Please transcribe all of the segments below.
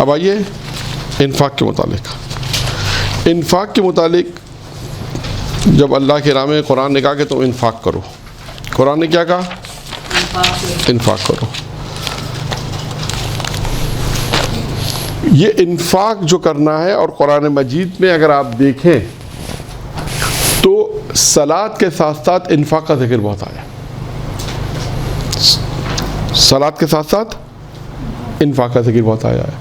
اب آئیے انفاق کے متعلق. انفاق کے متعلق جب اللہ کے راہ میں قرآن نے کہا کہ تم انفاق کرو, قرآن نے کیا کہا؟ انفاق کرو. یہ انفاق جو کرنا ہے, اور قرآن مجید میں اگر آپ دیکھیں تو صلاۃ کے ساتھ ساتھ انفاق کا ذکر بہت آیا. صلاۃ کے ساتھ ساتھ انفاق کا ذکر بہت آیا ہے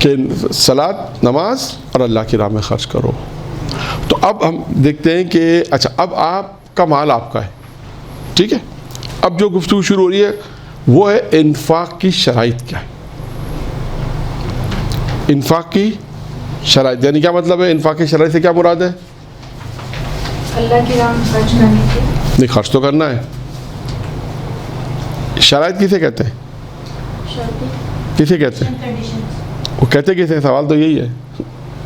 کہ صلاۃ, نماز اور اللہ کی راہ میں خرچ کرو. تو اب ہم دیکھتے ہیں کہ اچھا اب آپ کا مال آپ کا ہے, ٹھیک ہے. اب جو گفتگو شروع ہو رہی ہے وہ ہے انفاق کی شرائط کیا ہے. انفاق کی شرائط یعنی کیا مطلب ہے؟ انفاق کی شرائط سے کیا مراد ہے؟ اللہ کی راہ میں خرچ کرنے کی. نہیں, خرچ تو کرنا ہے. شرائط کسے کہتے ہیں؟ کسے کہتے ہیں؟ وہ کہتے کسے ہیں؟ سوال تو یہی ہے,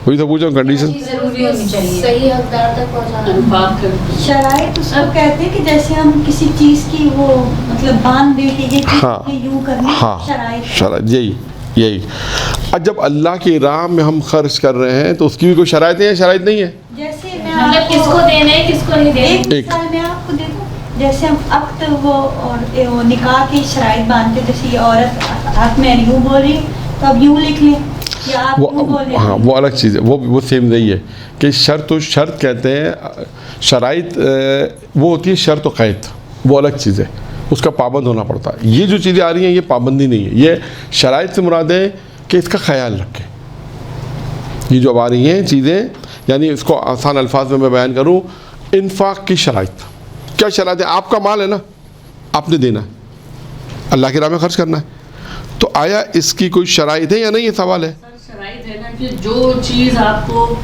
وہی تو پوچھا ہوں. کنڈیشن ضروری ہونی چاہیے, صحیح حقدار تک پہنچانا. شرائط اس کو کہتے ہیں کہ جیسے ہم کسی چیز کی وہ مطلب باندھ دیں کہ یہ چیز یوں کرنی. شرائط یہی. جب اللہ کی راہ میں ہم خرچ کر رہے ہیں تو اس کی بھی کوئی شرائطیں ہیں, شرائط نہیں ہے؟ جیسے مطلب کس کو دینا ہے کس کو نہیں دینا. ایک مثال میں آپ کو دے دوں. جیسے ہم عقد وہ نکاح کی شرائط باندھتے, جیسے یہ عورت حق میں یوں بول رہی تو اب یوں لکھ لیں, یا آپ یوں بول رہے. ہاں, وہ الگ چیز ہے, وہ سیم نہیں ہے کہ شرط و شرط کہتے ہیں. شرائط وہ ہوتی ہے شرط و قید, وہ الگ چیز ہے, اس کا پابند ہونا پڑتا ہے. یہ جو چیزیں آ رہی ہیں یہ پابندی نہیں ہے. یہ شرائط سے مراد ہے کہ اس کا خیال رکھیں. یہ جو اب آ رہی ہیں چیزیں, یعنی اس کو آسان الفاظ میں بیان کروں, انفاق کی شرائط. کیا شرائط ہے؟ آپ کا مال ہے نا, آپ نے دینا ہے, اللہ کی راہ میں خرچ کرنا ہے. تو آیا اس کی کوئی شرائط ہے یا نہیں؟ یہ سوال ہے. شرائط ہے نا کہ جو چیز آپ کو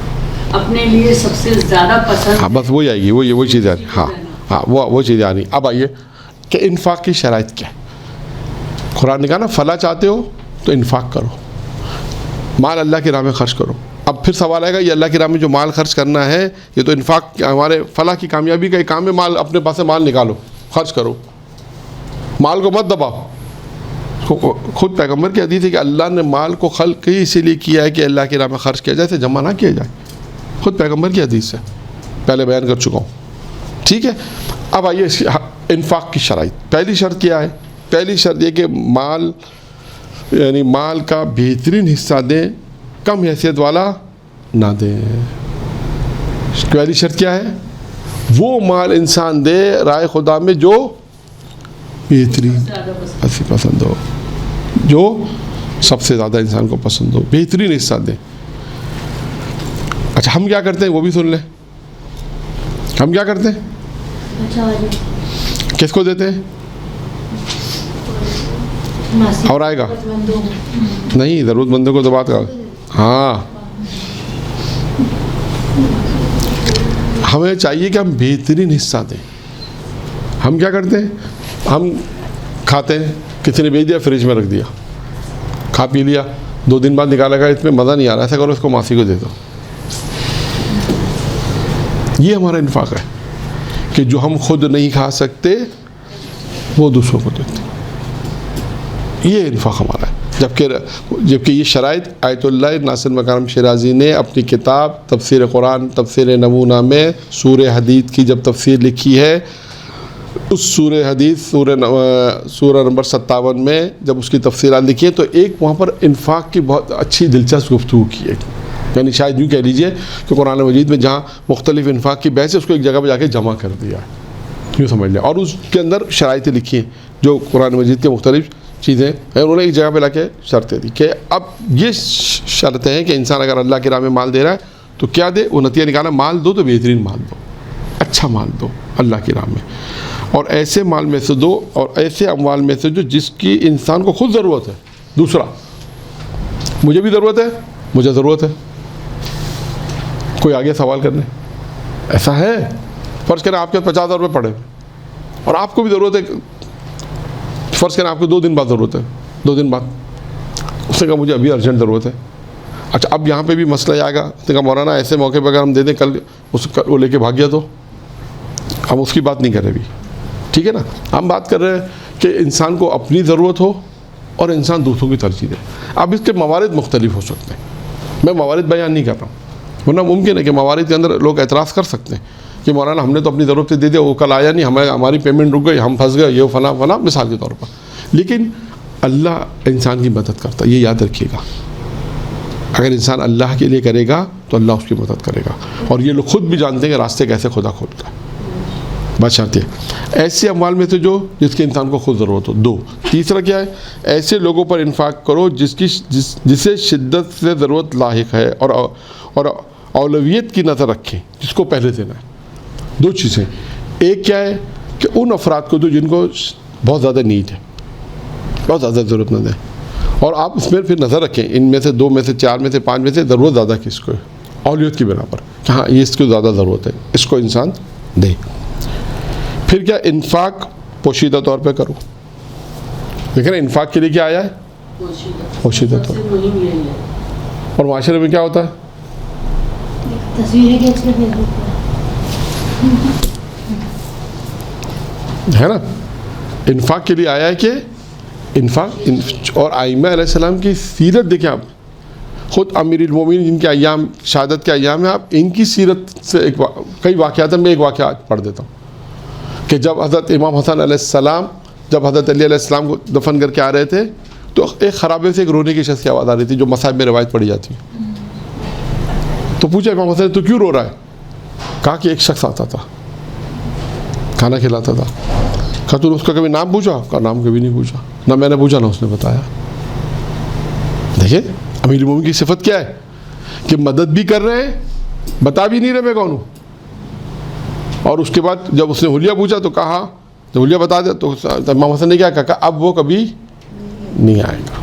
اپنے لیے سب سے زیادہ پسند. ہاں, بس وہی آئے گی, وہی چیزیں آ رہی. ہاں, وہ چیزیں آ رہی. اب آئیے کہ انفاق کی شرائط کیا ہے. قرآن نے کہا نا فلاں چاہتے ہو تو انفاق کرو, مال اللہ کی راہ میں خرچ کرو. اب پھر سوال آئے گا یہ اللہ کی راہ میں جو مال خرچ کرنا ہے یہ تو انفاق ہمارے فلاح کی کامیابی کا ایک کام ہے. مال اپنے پاس سے مال نکالو, خرچ کرو, مال کو مت دباؤ. خود پیغمبر کی حدیث ہے کہ اللہ نے مال کو خلق ہی اسی لیے کیا ہے کہ اللہ کی راہ میں خرچ کیا جائے, اسے جمع نہ کیا جائے. خود پیغمبر کی حدیث ہے, پہلے بیان کر چکا ہوں, ٹھیک ہے. اب آئیے انفاق کی شرائط. پہلی شرط کیا ہے؟ پہلی شرط یہ کہ مال یعنی مال کا بہترین حصہ دیں, کم حیثیت والا نہ دیں. پہلی شرط کیا ہے؟ وہ مال انسان دے رائے خدا میں جو بہترین پسند ہو, جو سب سے زیادہ انسان کو پسند ہو, بہترین حصہ دیں. اچھا ہم کیا کرتے ہیں وہ بھی سن لیں. ہم کیا کرتے ہیں؟ کس کو دیتے ہیں؟ اور آئے گا نہیں, ضرورت مندوں کو تو بات کر. ہاں, ہمیں چاہیے کہ ہم بہترین حصہ دیں. ہم کیا کرتے ہیں؟ ہم کھاتے ہیں, کسی نے بھیج دیا, فریج میں رکھ دیا, کھا پی لیا, 2 دن بعد نکالا گیا, اس میں مزہ نہیں آ رہا, ایسا کرو اس کو ماسی کو دے دو. یہ ہمارا انفاق ہے کہ جو ہم خود نہیں کھا سکتے وہ دوسروں کو دیتے. یہ انفاق ہمارا ہے. جبکہ یہ شرائط آیت اللہ ناصر مکارم شیرازی نے اپنی کتاب تفسیر قرآن تفسیر نمونہ میں سورہ حدید کی جب تفسیر لکھی ہے, اس سورہ حدید سورہ نمبر 57 میں جب اس کی تفسیرات لکھی ہے تو ایک وہاں پر انفاق کی بہت اچھی دلچسپ گفتگو کی ہے. یعنی شاید یوں کہہ لیجئے کہ قرآن مجید میں جہاں مختلف انفاق کی بحث ہے اس کو ایک جگہ پہ جا کے جمع کر دیا ہے, یوں سمجھ لیں. اور اس کے اندر شرائطیں لکھی ہیں جو قرآن مجید کے مختلف چیزیں انہوں نے ایک جگہ پہ لا کے شرطیں دی کہ اب یہ شرطیں ہیں کہ انسان اگر اللہ کی راہ میں مال دے رہا ہے تو کیا دے. وہ نتیجہ نکالا مال دو تو بہترین مال دو, اچھا مال دو اللہ کی راہ میں, اور ایسے مال میں سے دو اور ایسے اموال میں سے جو جس کی انسان کو خود ضرورت ہے. دوسرا, مجھے بھی ضرورت ہے, مجھے ضرورت ہے, کوئی آگے سوال کرنے ایسا ہے. فرض کریں آپ کے 50,000 روپے پڑے اور آپ کو بھی ضرورت ہے, فرض کریں آپ کو 2 دن بعد ضرورت ہے, 2 دن بعد اس نے کہا مجھے ابھی ارجنٹ ضرورت ہے. اچھا اب یہاں پہ بھی مسئلہ یہ آئے گا, اس نے کہا مولانا ایسے موقع پہ اگر ہم دے دیں کل وہ لے کے بھاگ گیا تو ہم اس کی بات نہیں کر رہے ابھی, ٹھیک ہے نا. ہم بات کر رہے ہیں کہ انسان کو اپنی ضرورت ہو اور انسان دوسروں کی ترجیح دے. اب اس کے موارد مختلف ہو سکتے ہیں, میں موارد بیان نہیں کر رہا ہوں, ورنہ ممکن ہے کہ موارد کے اندر لوگ اعتراض کر سکتے ہیں کہ مولانا ہم نے تو اپنی ضرورت سے دے دیا, وہ کل آیا نہیں, ہماری پیمنٹ رک گئی, ہم پھنس گئے, یہ فلاں فلاں, مثال کے طور پر. لیکن اللہ انسان کی مدد کرتا ہے, یہ یاد رکھیے گا. اگر انسان اللہ کے لیے کرے گا تو اللہ اس کی مدد کرے گا, اور یہ لوگ خود بھی جانتے ہیں کہ راستے کیسے خدا کھولتا ہے. بات چاہتے ہیں ایسے اموال میں سے جو جس کے انسان کو خود ضرورت ہو. 2, تیسرا کیا ہے, ایسے لوگوں پر انفاق کرو جسے شدت سے ضرورت لاحق ہے, اور اولویت کی نظر رکھیں, جس کو پہلے دینا ہے. 2 چیزیں, ایک کیا ہے کہ ان افراد کو دو جن کو بہت زیادہ نیڈ ہے, بہت زیادہ ضرورت مند ہے, اور آپ اس میں پھر نظر رکھیں ان میں سے 2 میں سے 4 میں سے 5 میں سے ضرورت زیادہ کس کو ہے, اولویت کی بنا پر کہ ہاں یہ اس کو زیادہ ضرورت ہے, اس کو انسان دے. پھر کیا, انفاق پوشیدہ طور پہ کرو. لیکن انفاق کے لیے کیا آیا ہے, پوشیدہ طور پہ. اور معاشرے میں کیا ہوتا ہے, ہے نا, انفاق کے لیے آیا ہے کہ انفاق. اور ائمہ علیہ السلام کی سیرت دیکھیں آپ, خود امیر المومنین جن کے ایام شہادت کے ایام ہیں, آپ ان کی سیرت سے کئی واقعات میں ایک واقعہ پڑھ دیتا ہوں کہ جب حضرت امام حسن علیہ السلام جب حضرت علی علیہ السلام کو دفن کر کے آ رہے تھے تو ایک خرابے سے ایک رونے کی شخص کی آواز آ رہی تھی جو مصائب میں روایت پڑھی جاتی ہے. تو پوچھا امام حسن تو کیوں رو رہا ہے, کہا کہ ایک شخص آتا تھا, کھانا کھلاتا تھا. کہا تو اس کا کبھی نام پوچھا, کہا نام کبھی نہیں پوچھا, نہ میں نے پوچھا نہ اس نے بتایا. دیکھیں امیر المومنین کی صفت کیا ہے کہ مدد بھی کر رہے ہیں, بتا بھی نہیں رہے میں کون ہوں. اور اس کے بعد جب اس نے حلیہ پوچھا تو کہا, جب حلیہ بتا دیا تو امام حسن نے کیا کہا, اب وہ کبھی نہیں آئے گا.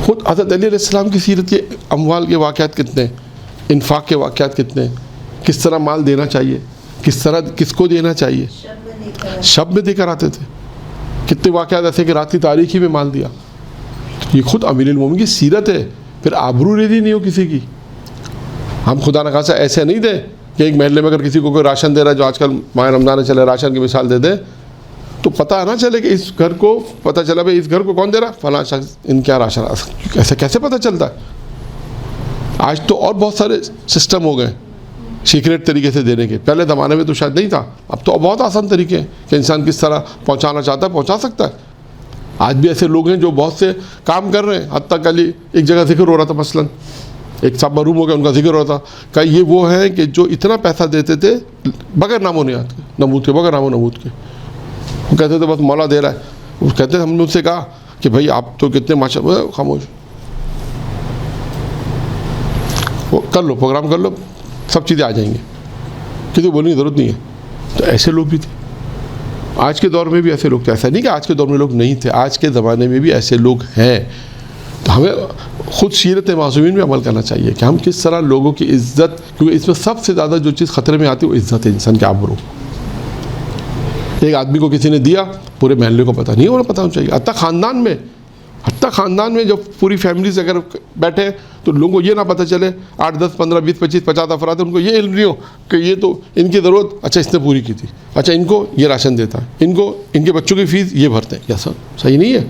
خود حضرت علی علیہ السلام کی سیرت کے اموال کے واقعات کتنے, انفاق کے واقعات کتنے, کس طرح مال دینا چاہیے, کس طرح کس کو دینا چاہیے, شب میں دے کر آتے تھے. کتنے واقعات ایسے کہ رات کی تاریخی میں مال دیا. یہ خود امیر المومنین کی سیرت ہے. پھر آبرو ریزی نہیں ہو کسی کی. ہم خدا نخواستہ ایسے نہیں دیں کہ ایک محلے میں اگر کسی کو کوئی راشن دے رہا ہے, جو آج کل ماہ رمضان چلے, راشن کی مثال دے دے تو پتہ نہ چلے کہ اس گھر کو پتہ چلا بھائی اس گھر کو کون دے رہا, فلاں شخص, ان کیا راشن. ایسے کیسے پتہ چلتا ہے؟ آج تو اور بہت سارے سسٹم ہو گئے سیکریٹ طریقے سے دینے کے. پہلے زمانے میں تو شاید نہیں تھا, اب تو بہت آسان طریقے ہیں کہ انسان کس طرح پہنچانا چاہتا ہے پہنچا سکتا ہے. آج بھی ایسے لوگ ہیں جو بہت سے کام کر رہے ہیں. حتیٰ کل ایک جگہ ذکر ہو رہا تھا, مثلاً ایک صاحب معروم ہو گیا, ان کا ذکر ہو رہا تھا کہ یہ وہ ہیں کہ جو اتنا پیسہ دیتے تھے بغیر نام و نمود کے, بغیر نام و نمود کے. وہ کہتے تھے بس مولا دے رہا ہے. وہ کہتے تھے, ہم نے ان سے کہا کہ بھائی آپ تو کتنے ماشاء اللہ, خاموش کر لو, پروگرام کر لو, سب چیزیں آ جائیں گی, کسی کو بولنے کی ضرورت نہیں ہے. تو ایسے لوگ بھی تھے آج کے دور میں بھی. ایسے لوگ تھے, ایسا نہیں کہ آج کے دور میں لوگ نہیں تھے, آج کے زمانے میں بھی ایسے لوگ ہیں. تو ہمیں خود سیرت معصومین میں عمل کرنا چاہیے کہ ہم کس طرح لوگوں کی عزت, کیونکہ اس میں سب سے زیادہ جو چیز خطرے میں آتی ہے وہ عزت ہے, انسان کے آبرو. ایک آدمی کو کسی نے دیا, پورے محلے کو پتہ نہیں ہونا, پتہ ہونا چاہیے. حتیٰ خاندان میں جب پوری فیملی سے اگر بیٹھے تو لوگوں کو یہ نہ پتہ چلے, 8, 10, 15, 20, 25, 50 افراد ہیں, ان کو یہ علم نہیں ہو کہ یہ تو ان کی ضرورت اچھا اس نے پوری کی تھی, اچھا ان کو یہ راشن دیتا ہے, ان کو ان کے بچوں کی فیس یہ بھرتے ہیں. یہ سب صحیح نہیں ہے.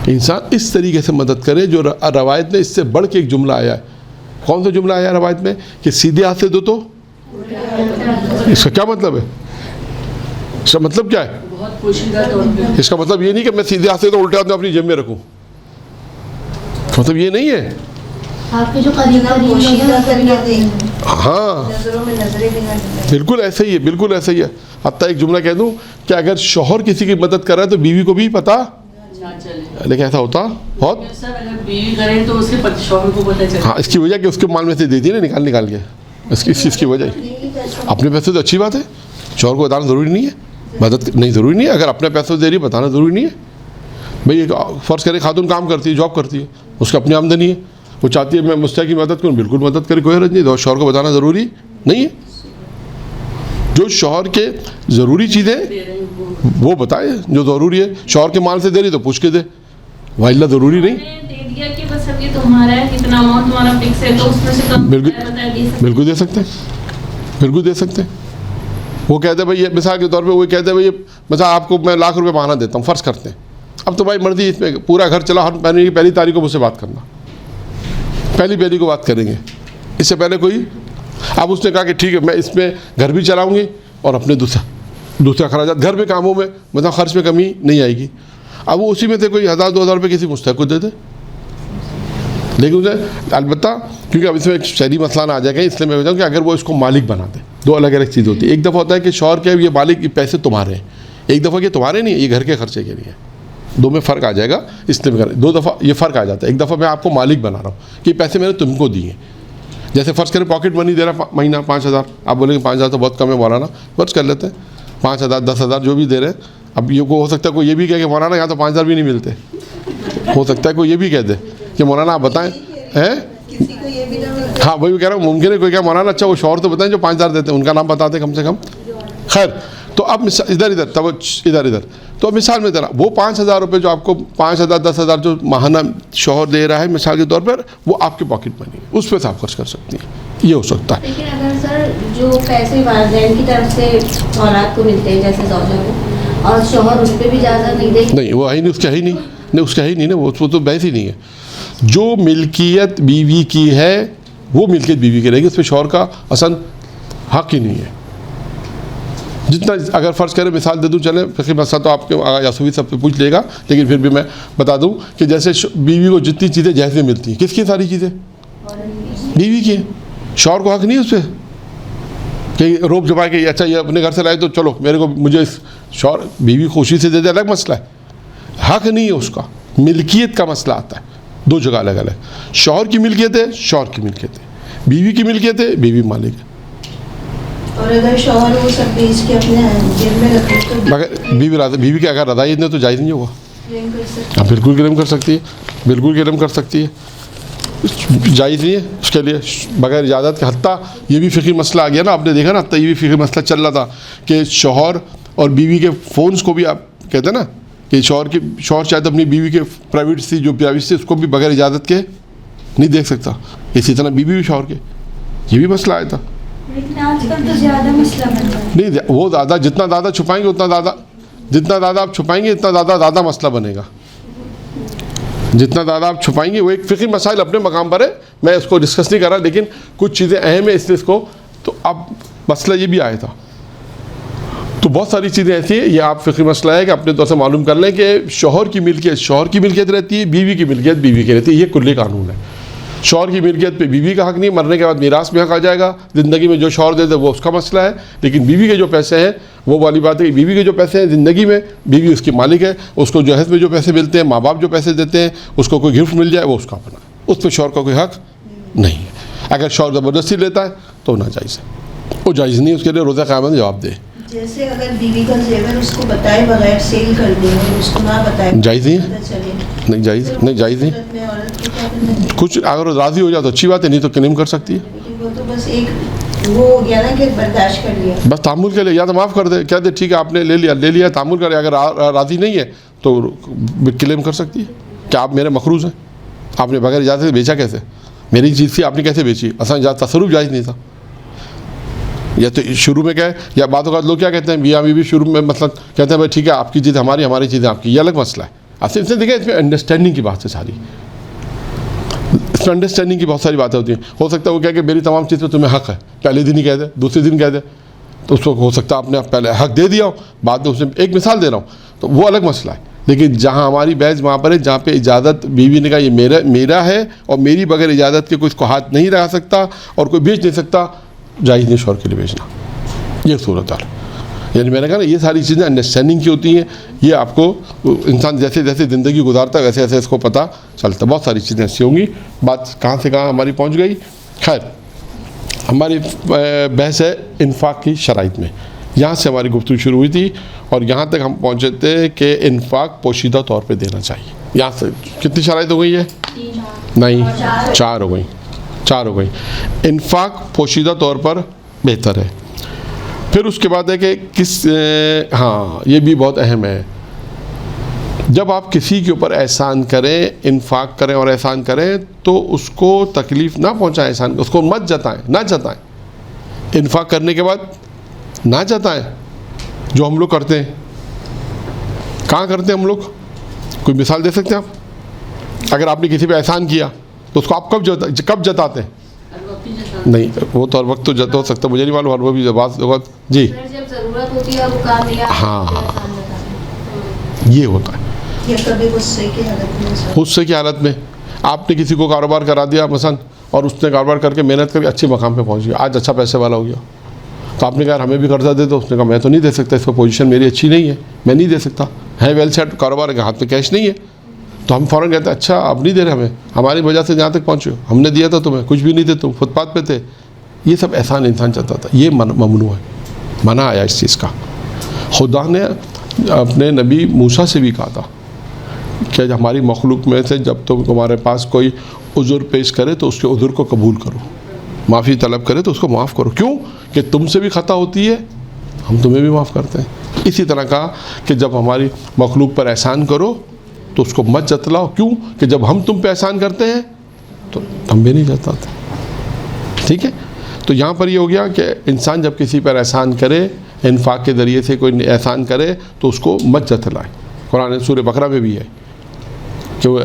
انسان اس طریقے سے مدد کرے جو روایت میں اس سے بڑھ کے ایک جملہ آیا ہے. کون سا جملہ آیا ہے روایت میں کہ سیدھے ہاتھ سے دو تو, اس کا کیا مطلب ہے؟ اس کا مطلب کیا ہے؟ اس کا مطلب یہ نہیں کہ میں سیدھے ہاتھ سے تو الٹے ہاتھ میں اپنی جیب میں رکھوں, مطلب یہ نہیں ہے. آپ کے جو قریب ہاں بالکل ایسا ہی ہے, بالکل ایسا ہی ہے. حتیٰ ایک جملہ کہہ دوں کہ اگر شوہر کسی کی مدد کر رہا ہے تو بیوی کو بھی پتہ, لیکن ایسا ہوتا بہت. ہاں, اس کی وجہ کہ اس کے مال میں سے دیتی ہے نا نکال کے, اس کی وجہ. اپنے پیسے تو اچھی بات ہے, شوہر کو بتانا ضروری نہیں ہے, مدد نہیں ضروری نہیں ہے. اگر اپنے پیسوں سے دے رہی ہے بتانا ضروری نہیں ہے. بھئی فرض کرے خاتون کام کرتی ہے, جاب کرتی ہے, اس کی اپنی آمدنی ہے, وہ چاہتی ہے میں مستحق کی مدد کروں, بالکل مدد کرے, کوئی حرج نہیں. شوہر کو بتانا ضروری نہیں ہے. جو شوہر کے ضروری چیزیں وہ بتائے, جو ضروری ہے. شوہر کے مال سے دے رہی تو پوچھ کے دے, وائلہ ضروری نہیں. بالکل دے سکتے ہیں, بالکل دے سکتے ہیں. وہ کہتے ہیں بھائی یہ مثال کے طور پہ وہ کہتے ہیں بھائی مثلا آپ کو میں 1,00,000 روپے ماہانہ دیتا ہوں, فرض کرتے ہیں اب تمہاری مرضی, اس میں پورا گھر چلا, ہم پہلی تاریخ کو مجھ سے بات کرنا, پہلی کو بات کریں گے, اس سے پہلے کوئی. اب اس نے کہا کہ ٹھیک ہے, میں اس میں گھر بھی چلاؤں گی اور اپنے دوسرے اخراجات, گھر میں کاموں میں مطلب خرچ میں کمی نہیں آئے گی. اب وہ اسی میں سے کوئی 1000-2000 روپے کسی مستحق کو دے دے, لیکن اسے البتہ کیونکہ اب اس میں ایک شہری مسئلہ نہ آ جائے گا, اس لیے میں بتاؤں کہ اگر وہ اس کو مالک بنا دے, دو الگ الگ چیز ہوتی ہے. ایک دفعہ ہوتا ہے کہ شوہر کے یہ مالک یہ پیسے تمہارے ہیں, ایک دفعہ کہ تمہارے نہیں, یہ گھر کے خرچے کے لیے, دو میں فرق آ جائے گا. اس لیے دو دفعہ یہ فرق آ جاتا ہے. ایک دفعہ میں آپ کو مالک بنا رہا ہوں کہ پیسے میں نے تم کو دیے, جیسے فرض کریں پاکٹ منی دے رہا مہینہ 5000, آپ بولیں گے 5000 تو بہت کم ہے مولانا, فرض کر لیتے ہیں 5000 10,000 جو بھی دے رہے ہیں. اب یہ کو ہو سکتا ہے کوئی یہ بھی کہے کہ مولانا یہاں تو 5000 بھی نہیں ملتے, ہو سکتا ہے کوئی یہ بھی کہہ دے کہ مولانا آپ بتائیں ہیں. ہاں وہی کہہ رہا ہوں, ممکن ہے کوئی کہہ مولانا اچھا وہ شوہر تو بتائیں جو 5000 دیتے ہیں, ان کا نام بتاتے کم سے کم. خیر, تو اب ادھر تو مثال میں ذرا وہ 5000 روپے جو آپ کو 5000 10,000 جو ماہانہ شوہر دے رہا ہے مثال کے طور پر, وہ آپ کے پاکٹ منی ہے, اس پہ سے آپ خرچ کر سکتی ہیں, یہ ہو سکتا ہے. لیکن اگر سر جو پیسے والدین کی طرف سے اولاد کو ملتے ہیں جیسے زوجہ کو, اور شوہر اس پہ بھی اجازت نہیں دے, نہیں وہ ہے نہیں, اس کا ہے نہیں, اس کا ہے نہیں نا, وہ تو بحث ہی نہیں ہے. جو ملکیت بیوی کی ہے وہ ملکیت بیوی کی رہے گی, اس پہ شوہر کا اصل حق ہی نہیں ہے. جتنا اگر فرض کریں مثال دے دوں, چلیں فقی مسئلہ تو آپ کے یاسوی سب سے پوچھ لے گا, لیکن پھر بھی میں بتا دوں کہ جیسے بیوی کو جتنی چیزیں جہیز میں ملتی ہیں, کس کی ساری چیزیں بیوی کی ہیں, شوہر کو حق نہیں ہے اس پہ کہ روپ جما کے اچھا یہ اپنے گھر سے لائے تو چلو میرے کو مجھے شوہر بیوی خوشی سے دے دے, الگ مسئلہ ہے, حق نہیں ہے اس کا. ملکیت کا مسئلہ آتا ہے, دو جگہ الگ الگ. شوہر کی ملکیت ہے, شوہر کی ملکیت ہے, بیوی کی ملکیت ہے, بیوی مالک ہے. اور اگر شوہر وہ سب بیچ کے اپنے جیب میں رکھے تو مگر بیوی کی اگر رضائی نہیں تو جائز نہیں ہوگا. ہاں بالکل کلیم کر سکتی ہے, بالکل کلیم کر سکتی ہے, جائز نہیں ہے اس کے لیے بغیر اجازت کے. حتیٰ یہ بھی فقہی مسئلہ آ گیا نا, آپ نے دیکھا نا, حتیٰ یہ بھی فقہی مسئلہ چل رہا تھا کہ شوہر اور بیوی کے فونز کو بھی آپ کہتے ہیں نا کہ شوہر شاید اپنی بیوی کے پرائیویسی جو پرائیویسی اس کو بھی بغیر اجازت کے نہیں دیکھ سکتا, اسی طرح بیوی بھی شوہر کے, یہ بھی مسئلہ آیا تھا. لیکن آج کل تو زیادہ مسئلہ بن رہا ہے. نہیں وہ زیادہ جتنا زیادہ چھپائیں گے جتنا زیادہ آپ چھپائیں گے اتنا زیادہ مسئلہ بنے گا. جتنا زیادہ آپ چھپائیں گے, وہ ایک فقہی مسائل اپنے مقام پر ہے, میں اس کو ڈسکس نہیں کر رہا, لیکن کچھ چیزیں اہم ہیں اس لیے اس کو. تو اب مسئلہ یہ بھی آیا تھا, تو بہت ساری چیزیں ایسی ہیں, یہ آپ فقہی مسئلہ ہے کہ اپنے طور سے معلوم کر لیں کہ شوہر کی ملکیت رہتی ہے, بیوی کی ملکیت بیوی کی رہتی ہے, یہ کلی قانون ہے. شوہر کی ملکیت پہ بیوی کا حق نہیں, مرنے کے بعد میراث میں حق آ جائے گا. زندگی میں جو شوہر دے دے وہ اس کا مسئلہ ہے, لیکن بیوی کے جو پیسے ہیں وہ والی بات ہے کہ بیوی کے جو پیسے ہیں زندگی میں بیوی اس کی مالک ہے, اس کو جہیز میں جو پیسے ملتے ہیں, ماں باپ جو پیسے دیتے ہیں, اس کو کوئی گفٹ مل جائے وہ اس کا اپنا, اس پہ شوہر کا کوئی حق نہیں ہے. اگر شوہر زبردستی لیتا ہے تو ناجائز ہے, وہ جائز نہیں, اس کے لیے روزہ قیامت میں جواب دے. جیسے اگر بیوی کا زیور اس کو بتائے بغیر سیل کر دیں, اس کو نہ بتائے, جائز نہیں ہے, نہیں جائز نہیں. کچھ اگر راضی ہو جائے تو اچھی بات ہے, نہیں تو کلیم کر سکتی ہے. وہ تو بس ایک وہ ہو گیا نا کہ برداشت کر لیا, بس تعامل کے لیے, یا تو معاف کر دے, کہہ دے ٹھیک ہے آپ نے لے لیا تعامل کرے. اگر راضی نہیں ہے تو کلیم کر سکتی ہے کہ آپ میرے مقروض ہیں, آپ نے بغیر اجازت سے بیچا کیسے, میری چیز تھی آپ نے کیسے بیچی, اصل تصرف جائز نہیں تھا. یا تو شروع میں کہے, یا بعض اوقات لوگ کیا کہتے ہیں میاں بیوی شروع میں مطلب کہتے ہیں بھائی ٹھیک ہے آپ کی چیز ہماری چیزیں آپ کی, یہ الگ مسئلہ ہے. اصل اس نے دیکھا اس میں انڈرسٹینڈنگ کی بات ہے ساری, اس میں انڈرسٹینڈنگ کی بہت ساری باتیں ہوتی ہیں. ہو سکتا ہے وہ کہہ کہ میری تمام چیز پہ تمہیں حق ہے, پہلے دن ہی کہہ دے, دوسرے دن کہہ دے, تو اس کو ہو سکتا ہے آپ نے پہلے حق دے دیا ہو, بعد میں اس میں ایک مثال دے رہا ہوں, تو وہ الگ مسئلہ ہے. لیکن جہاں ہماری بحث وہاں پر ہے جہاں پہ اجازت بیوی نے کہا یہ میرا ہے اور میری بغیر اجازت کے کوئی اس کو ہاتھ نہیں لگا سکتا اور کوئی بیچ نہیں سکتا, جائز نہیں شوہر کے لیے بیچنا, یہ صورت حال. یعنی میں نے کہا نا یہ ساری چیزیں انڈرسٹینڈنگ کی ہوتی ہیں, یہ آپ کو انسان جیسے جیسے زندگی گزارتا ہے ویسے ویسے اس کو پتہ چلتا ہے. بہت ساری چیزیں ایسی ہوں گی. بات کہاں سے کہاں ہماری پہنچ گئی. خیر, ہماری بحث ہے انفاق کی شرائط میں, یہاں سے ہماری گفتگو شروع ہوئی تھی اور یہاں تک ہم پہنچے تھے کہ انفاق پوشیدہ طور پہ دینا چاہیے. یہاں سے کتنی شرائط ہو گئی ہے؟ نہیں, 4 ہو گئی. انفاق پوشیدہ طور پر بہتر ہے. پھر اس کے بعد ہے کہ ہاں یہ بھی بہت اہم ہے, جب آپ کسی کے اوپر احسان کریں, انفاق کریں اور احسان کریں تو اس کو تکلیف نہ پہنچائیں, احسان اس کو مت نہ جتائیں. انفاق کرنے کے بعد نہ جتائیں, جو ہم لوگ کرتے ہیں. کہاں کرتے ہیں ہم لوگ؟ کوئی مثال دے سکتے ہیں آپ؟ اگر آپ نے کسی پہ احسان کیا تو اس کو آپ کب جتاتے ہیں؟ نہیں، وہ تو ہر وقت تو ہو سکتا ہے، مجھے نہیں معلوم ہر وہ بھی بات وقت جی جب ضرورت ہوتی ہے وہ کام لیا یہ ہوتا ہے یا کبھی غصے کی حالت میں غصے کی حالت میں آپ نے کسی کو کاروبار کرا دیا مثلا، اور اس نے کاروبار کر کے محنت کر کے اچھے مقام پہ پہنچ گیا، آج اچھا پیسے والا ہو گیا، تو آپ نے کہا ہمیں بھی قرضہ دے دو، اس نے کہا میں تو نہیں دے سکتا، اس کا پوزیشن میری اچھی نہیں ہے، میں نہیں دے سکتا، ہے ویل سیٹ کاروبار کے ہاتھ میں کیش نہیں ہے، تو ہم فوراً کہتے ہیں اچھا آپ نہیں دے رہے ہمیں، ہماری وجہ سے جہاں تک پہنچے ہو، ہم نے دیا تھا تمہیں، کچھ بھی نہیں تھے تم فٹ پاتھ پہ تھے. یہ سب احسان انسان چاہتا تھا. یہ ممنوع ہے, منع آیا اس چیز کا. خدا نے اپنے نبی موسیٰ سے بھی کہا تھا کہ ہماری مخلوق میں سے جب تمہارے پاس کوئی عذر پیش کرے تو اس کے عذر کو قبول کرو, معافی طلب کرے تو اس کو معاف کرو. کیوں کہ تم سے بھی خطا ہوتی ہے, ہم تمہیں بھی معاف کرتے ہیں. اسی طرح کہا کہ جب ہماری مخلوق پر احسان کرو تو اس کو مت جتلاؤ. کیوں کہ جب ہم تم پہ احسان کرتے ہیں تو ہم بھی نہیں جتلاتے. ٹھیک ہے, تو یہاں پر یہ ہو گیا کہ انسان جب کسی پر احسان کرے, انفاق کے ذریعے سے کوئی احسان کرے تو اس کو مت جتلائے. قرآن سورہ بقرہ میں بھی ہے کہ وہ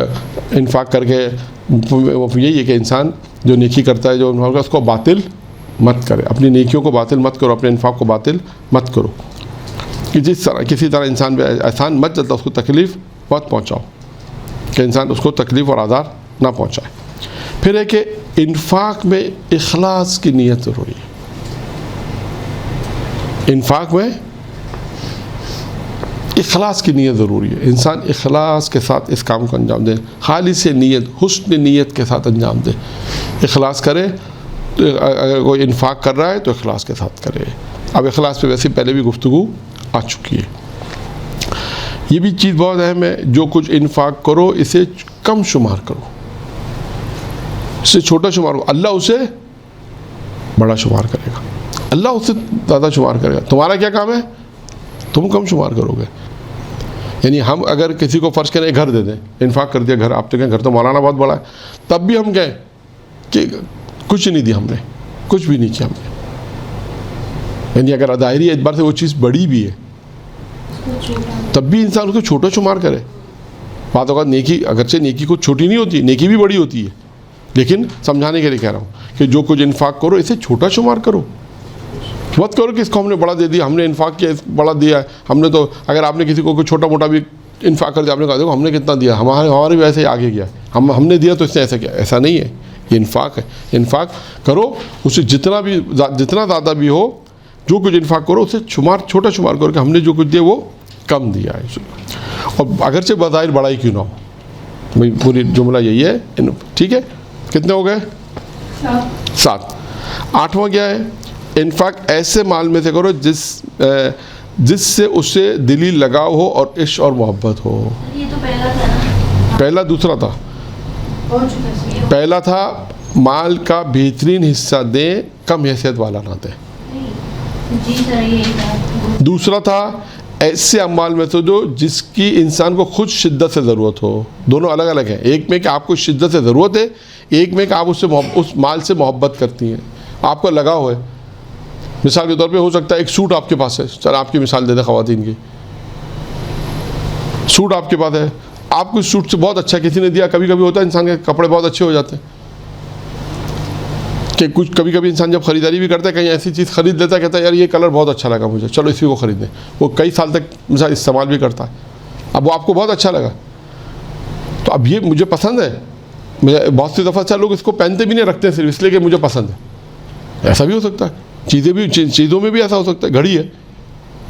انفاق کر کے یہی ہے کہ انسان جو نیکی کرتا ہے, جو انفاق اس کو باطل مت کرے, اپنی نیکیوں کو باطل مت کرو, اپنے انفاق کو باطل مت کرو. کہ جس طرح کسی طرح انسان پہ احسان مت جتلا, اس کو تکلیف مت پہنچاؤ, کہ انسان اس کو تکلیف اور آزار نہ پہنچائے. پھر ہے کہ انفاق میں اخلاص کی نیت ضروری ہے. انفاق میں اخلاص کی نیت ضروری ہے. انسان اخلاص کے ساتھ اس کام کو انجام دے, خالص نیت, حسن نیت کے ساتھ انجام دے. اخلاص کرے, اگر کوئی انفاق کر رہا ہے تو اخلاص کے ساتھ کرے. اب اخلاص پہ ویسے پہلے بھی گفتگو آ چکی ہے. یہ بھی چیز بہت اہم ہے, جو کچھ انفاق کرو اسے کم شمار کرو, اسے چھوٹا شمار کرو. اللہ اسے بڑا شمار کرے گا, اللہ اسے زیادہ شمار کرے گا. تمہارا کیا کام ہے, تم کم شمار کرو گے. یعنی ہم اگر کسی کو فرض کریں گھر دے دیں, انفاق کر دیا گھر, آپ تو کہیں گھر تو مولانا بہت بڑا ہے, تب بھی ہم کہیں کہ کچھ نہیں دیا ہم نے, کچھ بھی نہیں کیا ہم نے. یعنی اگر ظاہری اعتبار سے وہ چیز بڑی بھی ہے تب بھی انسان اس کو چھوٹا شمار کرے. بعض اوقات نیکی, اگرچہ نیکی کچھ چھوٹی نہیں ہوتی, نیکی بھی بڑی ہوتی ہے, لیکن سمجھانے کے لیے کہہ رہا ہوں کہ جو کچھ انفاق کرو اسے چھوٹا شمار کرو. مت کرو کہ اس کو ہم نے بڑا دے دیا, ہم نے انفاق کیا بڑا دیا ہے, ہم نے تو, اگر آپ نے کسی کو کوئی چھوٹا موٹا بھی انفاق کر دیا, آپ نے کہا دیکھو ہم نے کتنا دیا, ہمارے بھی ایسے ہی آگے گیا, ہم نے دیا تو اس نے ایسا کیا. ایسا نہیں ہے, یہ انفاق ہے. انفاق کرو, اسے جتنا زیادہ بھی ہو, جو کچھ انفاق کرو اسے چھوٹا شمار کرو کہ ہم نے جو کچھ دیا وہ کم دیا ہے. اور اگرچہ بظاہر بڑا ہی کیوں نہ ہو, بھائی پوری جملہ یہی ہے. ٹھیک ہے, کتنے ہو گئے؟ 7. 8واں کیا ہے؟ انفاق ایسے مال میں سے کرو جس سے اسے دلی لگاؤ ہو اور عشق اور محبت ہو. یہ تو پہلا تھا نا, پہلا دوسرا تھا. پہلا تھا مال کا بہترین حصہ دیں, کم حیثیت والا نہ دیں. جی سر یہی تھا. دوسرا تھا ایسے اموال میں سے جو جس کی انسان کو خود شدت سے ضرورت ہو. دونوں الگ الگ ہیں. ایک میں کہ آپ کو شدت سے ضرورت ہے, ایک میں کہ آپ اس مال سے محبت کرتی ہیں, آپ کو لگاؤ ہے. مثال کے طور پہ ہو سکتا ہے ایک سوٹ آپ کے پاس ہے, چل آپ کی مثال دے دیں خواتین کی. سوٹ آپ کے پاس ہے, آپ کو اس سوٹ سے بہت اچھا کسی نے دیا. کبھی کبھی ہوتا ہے انسان کے کپڑے بہت اچھے ہو جاتے ہیں, کہ کچھ کبھی کبھی انسان جب خریداری بھی کرتا ہے, کہیں ایسی چیز خرید لیتا ہے, کہتا ہے یار یہ کلر بہت اچھا لگا مجھے, چلو اسی کو خرید لیں. وہ کئی سال تک مثال استعمال بھی کرتا ہے. اب وہ آپ کو بہت اچھا لگا, تو اب یہ مجھے پسند ہے. مجھے بہت سی دفعہ لوگ اس کو پہنتے بھی نہیں, رکھتے ہیں صرف اس لیے کہ مجھے پسند ہے. ایسا بھی ہو سکتا ہے. چیزوں میں بھی ایسا ہو سکتا ہے. گھڑی ہے,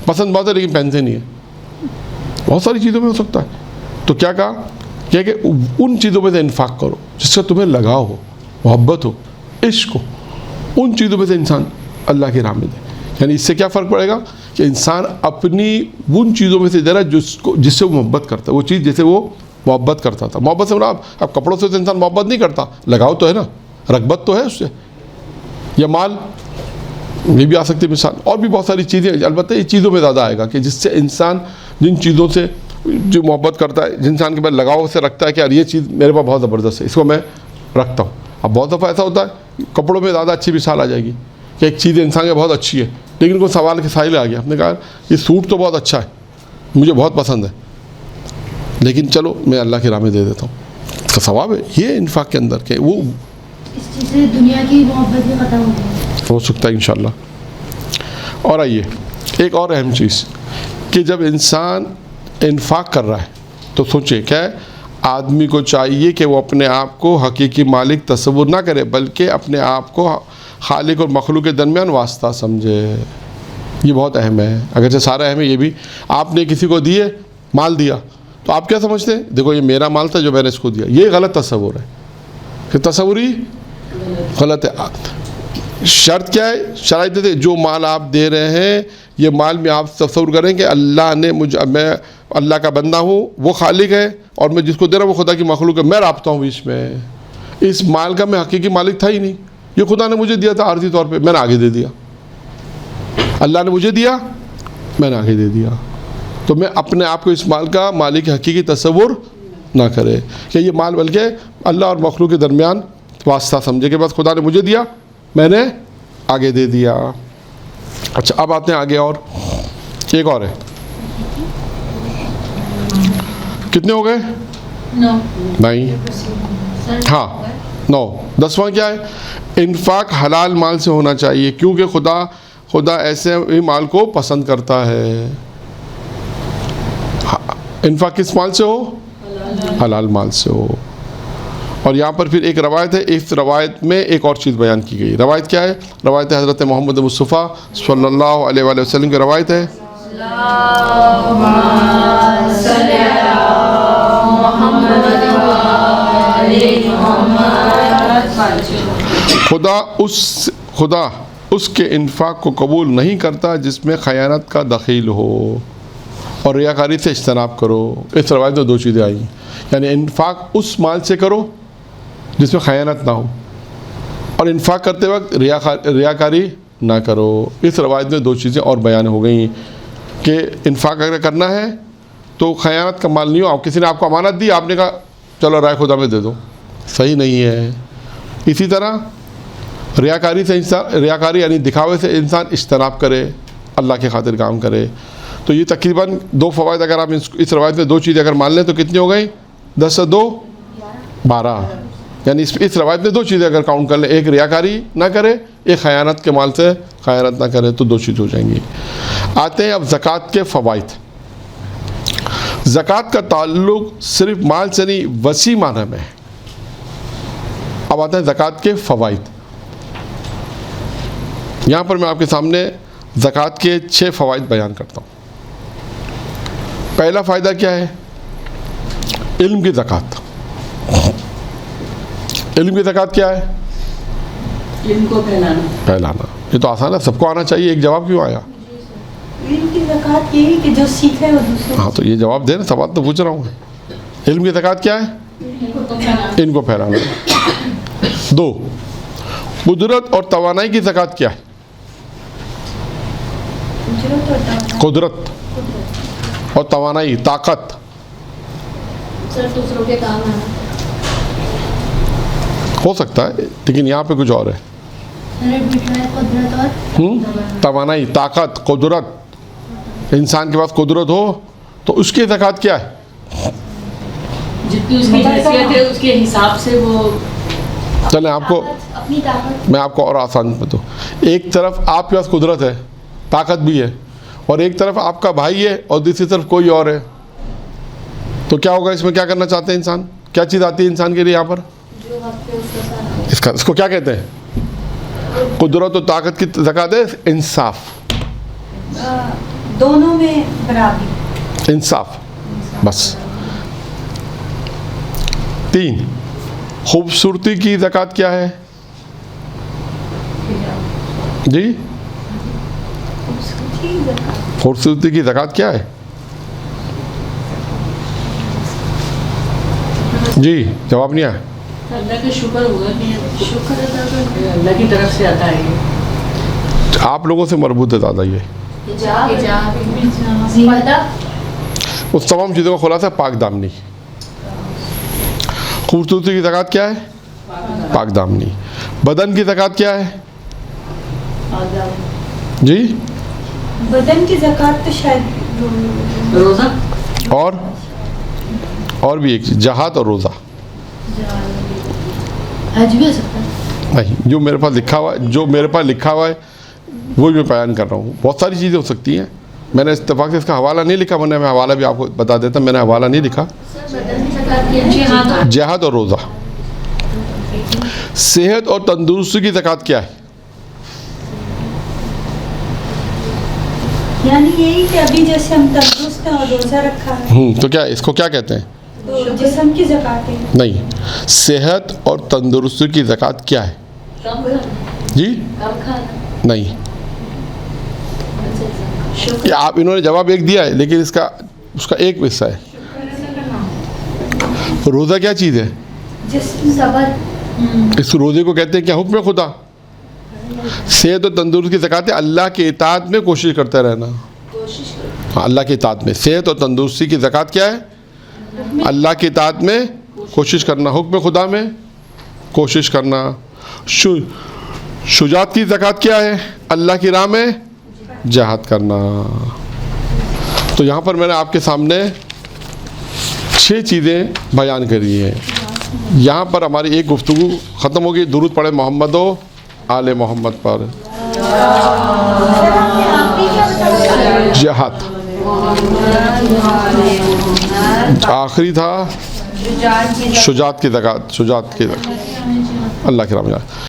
پسند بہت ہے لیکن پہنتے نہیں ہے. بہت ساری چیزوں میں ہو سکتا ہے. تو کیا کہا کہ ان چیزوں میں سے انفاق کرو جس سے تمہیں لگاؤ ہو, محبت ہو, عشق ہو. ان چیزوں میں سے انسان اللہ کی راہ میں دے. یعنی اس سے کیا فرق پڑے گا کہ انسان اپنی ان چیزوں میں سے دے رہا ہے جس سے وہ محبت کرتا ہے, وہ چیز جیسے وہ محبت کرتا تھا. محبت سے اب کپڑوں سے تو انسان محبت نہیں کرتا, لگاؤ تو ہے نا, رغبت تو ہے اس سے. یا مال, یہ بھی آ سکتی ہے مثال. اور بھی بہت ساری چیزیں, البتہ یہ چیزوں میں زیادہ آئے گا کہ جس سے انسان جن چیزوں سے جو محبت کرتا ہے, جن انسان کے بعد لگاؤ سے رکھتا ہے کہ یار یہ چیز میرے پاس بہت زبردست ہے, اس کو میں رکھتا ہوں. اب بہت دفعہ ایسا ہوتا ہے کپڑوں میں زیادہ اچھی مثال آ جائے گی کہ ایک چیز انسان کے بہت اچھی ہے, لیکن کوئی سوال کے سائل آ گیا, آپ نے کہا یہ سوٹ تو بہت اچھا ہے, مجھے بہت پسند ہے, لیکن چلو میں اللہ کی راہ میں دے دیتا ہوں، اس کا ثواب ہے. یہ انفاق کے اندر کہ وہ اس چیز سے دنیا کی محبت بھی ختم ہو گئی. ہو سکتا ہے انشاءاللہ. اور آئیے ایک اور اہم چیز کہ جب انسان انفاق کر رہا ہے تو سوچے کیا ہے، آدمی کو چاہیے کہ وہ اپنے آپ کو حقیقی مالک تصور نہ کرے، بلکہ اپنے آپ کو خالق اور مخلوق کے درمیان واسطہ سمجھے. یہ بہت اہم ہے. اگرچہ سارا اہم ہے یہ بھی. آپ نے کسی کو دیے مال دیا تو آپ کیا سمجھتے ہیں، دیکھو یہ میرا مال تھا جو میں نے اس کو دیا. یہ غلط تصور ہے کہ تصور ہی غلط ہے. شرط کیا ہے، شرائط دیتے جو مال آپ دے رہے ہیں یہ مال میں آپ تصور کریں کہ اللہ نے میں اللہ کا بندہ ہوں، وہ خالق ہے، اور میں جس کو دے رہا ہوں وہ خدا کی مخلوق ہے. میں رابطہ ہوں بیچ میں. اس مال کا میں حقیقی مالک تھا ہی نہیں، یہ خدا نے مجھے دیا تھا عارضی طور پہ، میں نے آگے دے دیا. اللہ نے مجھے دیا، میں نے آگے دے دیا. تو میں اپنے آپ کو اس مال کا مالک حقیقی تصور نہ کرے کہ یہ مال بلکہ اللہ اور مخلوق کے درمیان واسطہ سمجھے کہ بس خدا نے مجھے دیا، میں نے آگے دے دیا. اچھا اب آتے ہیں آگے. اور ایک اور ہے. کتنے ہو گئے؟ 9. نہیں، ہاں 9. 10واں کیا ہے؟ انفاق حلال مال سے ہونا چاہیے، کیونکہ خدا ایسے ہی مال کو پسند کرتا ہے. انفاق کس مال سے ہو؟ حلال مال سے ہو. اور یہاں پر پھر ایک روایت ہے، اس روایت میں ایک اور چیز بیان کی گئی. روایت کیا ہے؟ روایت حضرت محمد مصطفیٰ صلی اللہ علیہ وآلہ وسلم کی روایت ہے. خدا اس کے انفاق کو قبول نہیں کرتا جس میں خیانت کا دخیل ہو، اور ریاکاری سے اجتناب کرو. اس روایت میں 2 چیزیں آئیں، یعنی انفاق اس مال سے کرو جس میں خیانت نہ ہو، اور انفاق کرتے وقت ریاکاری نہ کرو. اس روایت میں 2 چیزیں اور بیان ہو گئیں کہ انفاق اگر کرنا ہے تو خیانت کا مال نہیں ہو. کسی نے آپ کو امانت دی، آپ نے کہا چلو رائے خدا میں دے دو، صحیح نہیں ہے. اسی طرح ریاکاری یعنی دکھاوے سے انسان اجتناب کرے، اللہ کے خاطر کام کرے. تو یہ تقریباً 2 فوائد اگر آپ اس روایت میں 2 چیزیں اگر مان لیں تو کتنی ہو گئی؟ 10 سے 2 12. یعنی اس روایت میں 2 چیزیں اگر کاؤنٹ کر لیں، ایک ریاکاری نہ کرے، ایک خیانت کے مال سے خیانت نہ کرے، تو 2 چیز ہو جائیں گی. آتے ہیں اب زکوٰۃ کے فوائد. زکوٰۃ کا تعلق صرف مال سے نہیں، وسیع معنی میں ہے. اب آتے ہیں زکوٰۃ کے فوائد. یہاں پر میں آپ کے سامنے زکوٰۃ کے 6 فوائد بیان کرتا ہوں. پہلا فائدہ کیا ہے؟ علم کی زکوٰۃ. علم کی زکوٰۃ کیا ہے؟ علم کو پھیلانا. یہ تو آسان ہے، سب کو آنا چاہیے. ایک جواب کیوں آیا؟ علم کی زکوٰۃ یہی کہ جو سیکھے وہ دوسروں. ہاں تو یہ جواب دے نا، سوال تو پوچھ رہا ہوں. علم کی زکوٰۃ کیا ہے؟ ان کو پھیلانا. 2 قدرت اور توانائی کی زکوٰۃ کیا ہے؟ قدرت اور توانائی، طاقت. سر دوسروں کے کام آنا. ہو سکتا ہے لیکن یہاں پہ کچھ اور ہے. قدرت اور توانائی، طاقت، قدرت. انسان کے پاس قدرت ہو تو اس کی زکوٰۃ کیا ہے؟ جتنی اس کی حیثیت ہے اس کے حساب سے وہ. چلیں آپ کو اپنی طاقت. میں آپ کو اور آسان بتاؤں. ایک طرف آپ کے پاس قدرت ہے، طاقت بھی ہے، اور ایک طرف آپ کا بھائی ہے اور دوسری طرف کوئی اور ہے. تو کیا ہوگا اس میں؟ کیا کرنا چاہتے ہیں انسان؟ کیا چیز آتی ہے انسان کے لیے یہاں پر؟ اس کو کیا کہتے ہیں؟ قدرت و طاقت کی زکوٰۃ ہے انصاف. دونوں میں برابری. انصاف بس. 3 خوبصورتی کی زکوٰۃ کیا ہے؟ جی خوبصورتی کی زکوٰۃ کیا ہے؟ جی جواب نہیں آیا. اللہ کا شکر ہوگا کہ شکر ادا کر اللہ کی طرف سے آتا ہے. آپ لوگوں سے مربوط ہے زیادہ. یہ اس تمام چیزوں کا خلاصہ پاک دامنی. خوبصورتی کی زکوٰۃ کیا ہے؟ پاک دامنی. بدن کی زکوٰۃ کیا ہے؟ جی بدن کی زکوٰۃ تو شاید روزہ. اور اور بھی ایک چیز، جہاد اور روزہ. حج بھی ہو سکتا ہے. نہیں، جو میرے پاس لکھا ہوا ہے، جو میرے پاس لکھا ہوا ہے وہی میں بیان کر رہا ہوں. بہت ساری چیزیں ہو سکتی ہیں. میں نے اتفاق سے اس کا حوالہ نہیں لکھا، میں حوالہ بھی آپ کو بتا دیتا، میں نے حوالہ نہیں لکھا. جہاد اور روزہ. صحت اور تندرستی کی زکوٰۃ کیا ہے؟ یعنی یہی کہ ابھی جیسے ہم تندرست ہیں اور روزہ رکھا ہے تو کیا اس کو کیا کہتے ہیں؟ تو جسم کی زکوٰۃ ہے. نہیں، صحت اور تندرستی کی زکوٰۃ کیا ہے؟ جی نہیں. کہ آپ انہوں نے جواب ایک دیا ہے لیکن اس کا ایک حصہ ہے. روزہ کیا چیز ہے؟ اس روزے کو کہتے ہیں کیا؟ حکم خدا. صحت و تندرستی کی زکوٰۃ ہے اللہ کے اطاعت میں کوشش کرتے رہنا. ہاں، اللہ کے اطاعت میں. صحت اور تندرستی کی زکوٰۃ کیا ہے؟ اللہ کے اطاعت میں کوشش کرنا، حکم خدا میں کوشش کرنا. شجاعت کی زکوٰۃ کیا ہے؟ اللہ کی راہ میں جہاد کرنا. تو یہاں پر میں نے آپ کے سامنے 6 چیزیں بیان کری ہیں. یہاں پر ہماری ایک گفتگو ختم ہوگی. درود پڑھے محمد و آل محمد پر. جہاد آخری تھا. شجاعت کی زکوٰۃ. اللہ کی راہ میں.